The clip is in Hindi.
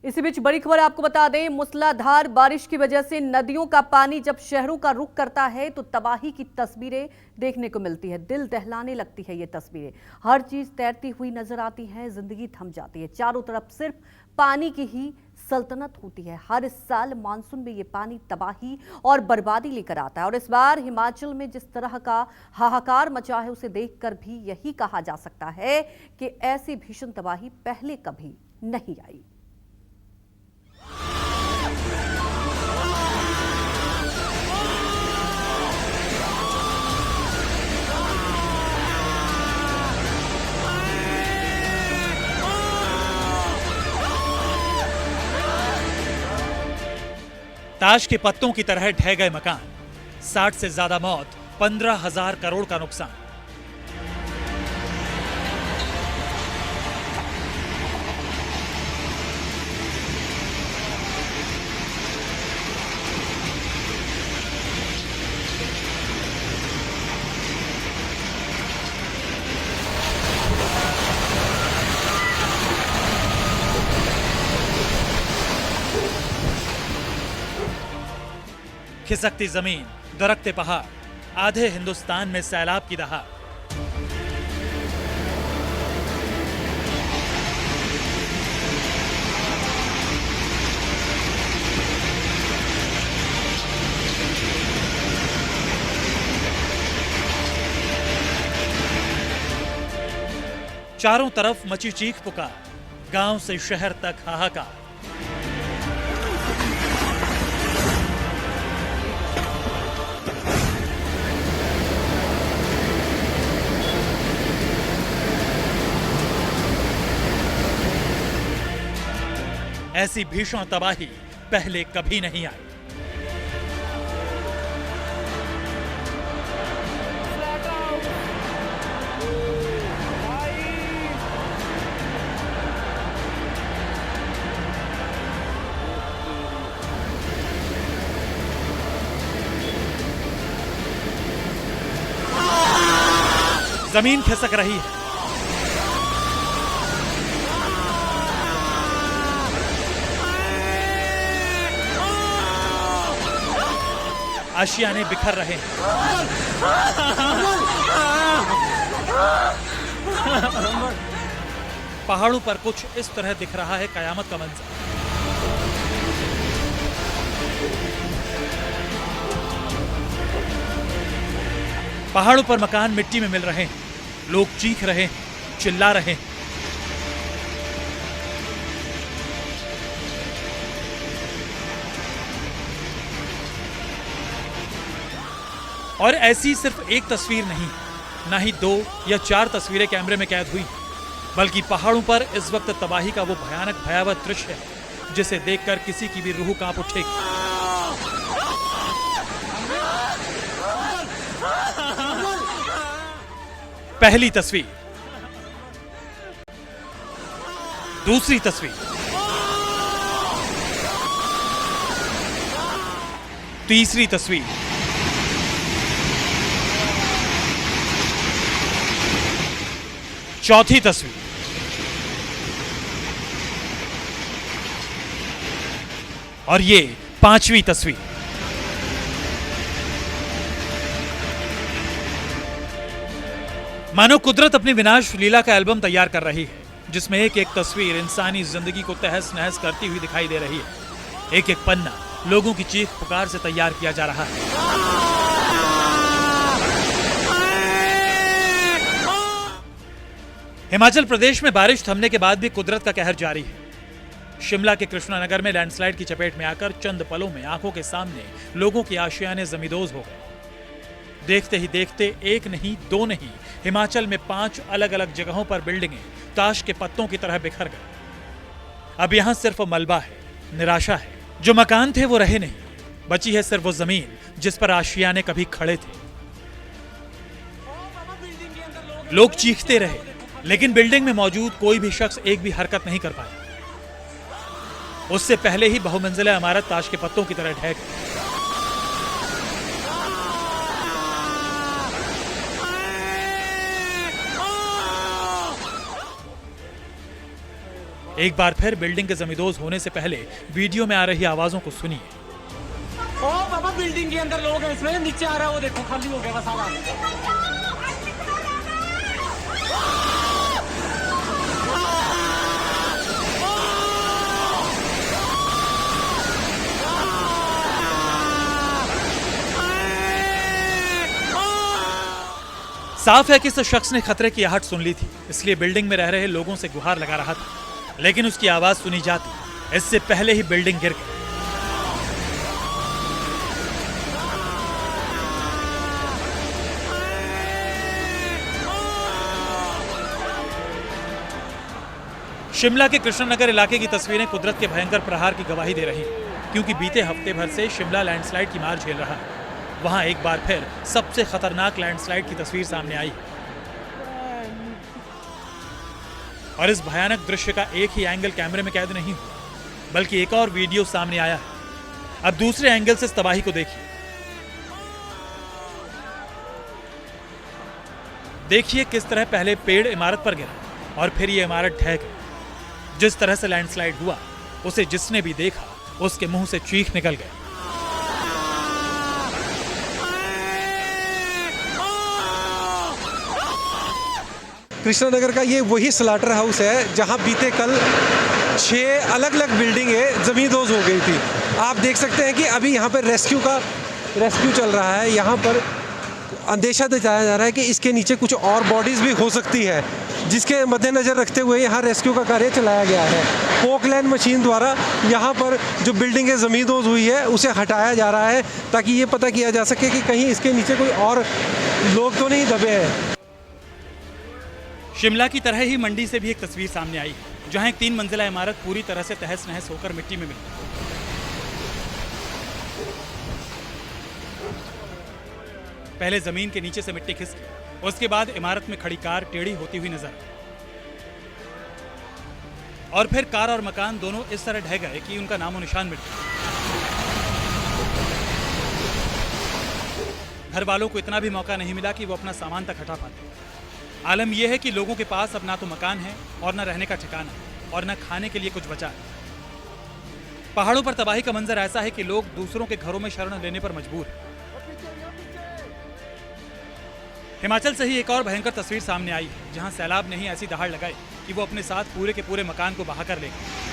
इसी बीच बड़ी खबर आपको बता दें, मूसलाधार बारिश की वजह से नदियों का पानी जब शहरों का रुख करता है तो तबाही की तस्वीरें देखने को मिलती है। दिल दहलाने लगती है ये तस्वीरें। हर चीज तैरती हुई नजर आती है, जिंदगी थम जाती है। चारों तरफ सिर्फ पानी की ही सल्तनत होती है। हर साल मानसून में ये पानी तबाही और बर्बादी लेकर आता है और इस बार हिमाचल में जिस तरह का हाहाकार मचा है उसे देखकर भी यही कहा जा सकता है कि ऐसी भीषण तबाही पहले कभी नहीं आई। ताश के पत्तों की तरह ढह गए मकान, 60 से ज्यादा मौत, 15,000 करोड़ का नुकसान। खिसकती जमीन, दरकते पहाड़, आधे हिंदुस्तान में सैलाब की दहाड़। चारों तरफ मची चीख पुकार, गांव से शहर तक हाहाकार। ऐसी भीषण तबाही पहले कभी नहीं आई। जमीन खिसक रही है, आशियाने बिखर रहे हैं, पहाड़ों पर कुछ इस तरह दिख रहा है कयामत का मंजर। पहाड़ों पर मकान मिट्टी में मिल रहे हैं, लोग चीख रहे हैं, चिल्ला रहे हैं। और ऐसी सिर्फ एक तस्वीर नहीं, ना ही 2 या 4 तस्वीरें कैमरे में कैद हुई, बल्कि पहाड़ों पर इस वक्त तबाही का वो भयानक भयावह दृश्य है जिसे देखकर किसी की भी रूह कांप उठेगी। पहली तस्वीर, दूसरी तस्वीर, तीसरी तस्वीर, चौथी तस्वीर, और ये 5वीं तस्वीर। मानो कुदरत अपनी विनाश लीला का एल्बम तैयार कर रही है, जिसमें एक एक तस्वीर इंसानी जिंदगी को तहस नहस करती हुई दिखाई दे रही है। एक एक पन्ना लोगों की चीख पुकार से तैयार किया जा रहा है। हिमाचल प्रदेश में बारिश थमने के बाद भी कुदरत का कहर जारी है। शिमला के कृष्णानगर में लैंडस्लाइड की चपेट में आकर चंद पलों में आंखों के सामने लोगों की आशियाने जमींदोज हो गए। देखते ही देखते एक नहीं, 2 नहीं, हिमाचल में 5 अलग अलग जगहों पर बिल्डिंगें ताश के पत्तों की तरह बिखर गई। अब यहां सिर्फ मलबा है, निराशा है। जो मकान थे वो रहे नहीं, बची है सिर्फ वो जमीन जिस पर आशियाने कभी खड़े थे। लोग चीखते रहे, लेकिन बिल्डिंग में मौजूद कोई भी शख्स एक भी हरकत नहीं कर पाया। उससे पहले ही बहुमंजिला इमारत ताश के पत्तों की तरह ढह गई। एक बार फिर बिल्डिंग के जमींदोज होने से पहले वीडियो में आ रही आवाजों को सुनिए। ओ बाबा, बिल्डिंग के अंदर लोग हैं, इसमें नीचे आ रहा है, वो देखो खाली हो गया बस आवाज। साफ है कि इस शख्स ने खतरे की आहट सुन ली थी, इसलिए बिल्डिंग में रह रहे लोगों से गुहार लगा रहा था, लेकिन उसकी आवाज सुनी जाती इससे पहले ही बिल्डिंग गिर गई। शिमला के कृष्णनगर इलाके की तस्वीरें कुदरत के भयंकर प्रहार की गवाही दे रही हैं, क्योंकि बीते हफ्ते भर से शिमला लैंडस्लाइड की मार झेल रहा है। वहां एक बार फिर सबसे खतरनाक लैंडस्लाइड की तस्वीर सामने आई और इस भयानक दृश्य का एक ही एंगल कैमरे में कैद नहीं हुआ, बल्कि एक और वीडियो सामने आया है। अब दूसरे एंगल से इस तबाही को देखिए। देखिए किस तरह पहले पेड़ इमारत पर गिरा और फिर ये इमारत ढह गई। जिस तरह से लैंडस्लाइड हुआ, उसे जिसने भी देखा उसके मुंह से चीख निकल गई। कृष्णनगर का ये वही स्लाटर हाउस है जहां बीते कल 6 अलग अलग बिल्डिंगें ज़मींदोज़ हो गई थी। आप देख सकते हैं कि अभी यहाँ पर रेस्क्यू चल रहा है। यहाँ पर अंदेशा जताया जा रहा है कि इसके नीचे कुछ और बॉडीज़ भी हो सकती है, जिसके मद्देनज़र रखते हुए यहाँ रेस्क्यू का कार्य चलाया गया है। पोकलैंड मशीन द्वारा यहाँ पर जो बिल्डिंगें ज़मींदोज़ हुई है उसे हटाया जा रहा है, ताकि ये पता किया जा सके कि कहीं इसके नीचे कोई और लोग तो नहीं दबे हैं। शिमला की तरह ही मंडी से भी एक तस्वीर सामने आई, जहां एक 3 मंजिला इमारत पूरी तरह से तहस नहस होकर मिट्टी में मिल गई। पहले जमीन के नीचे से मिट्टी खिसकी, उसके बाद इमारत में खड़ी कार टेढ़ी होती हुई नजर आई और फिर कार और मकान दोनों इस तरह ढह गए कि उनका नामो निशान मिट गया। घर वालों को इतना भी मौका नहीं मिला कि वो अपना सामान तक हटा पाते। आलम यह है कि लोगों के पास अब ना तो मकान है और ना रहने का ठिकाना और ना खाने के लिए कुछ बचा है। पहाड़ों पर तबाही का मंजर ऐसा है कि लोग दूसरों के घरों में शरण लेने पर मजबूर हैं। हिमाचल से ही एक और भयंकर तस्वीर सामने आई, जहां सैलाब ने ही ऐसी दहाड़ लगाई कि वो अपने साथ पूरे के पूरे मकान को बहा कर ले गए।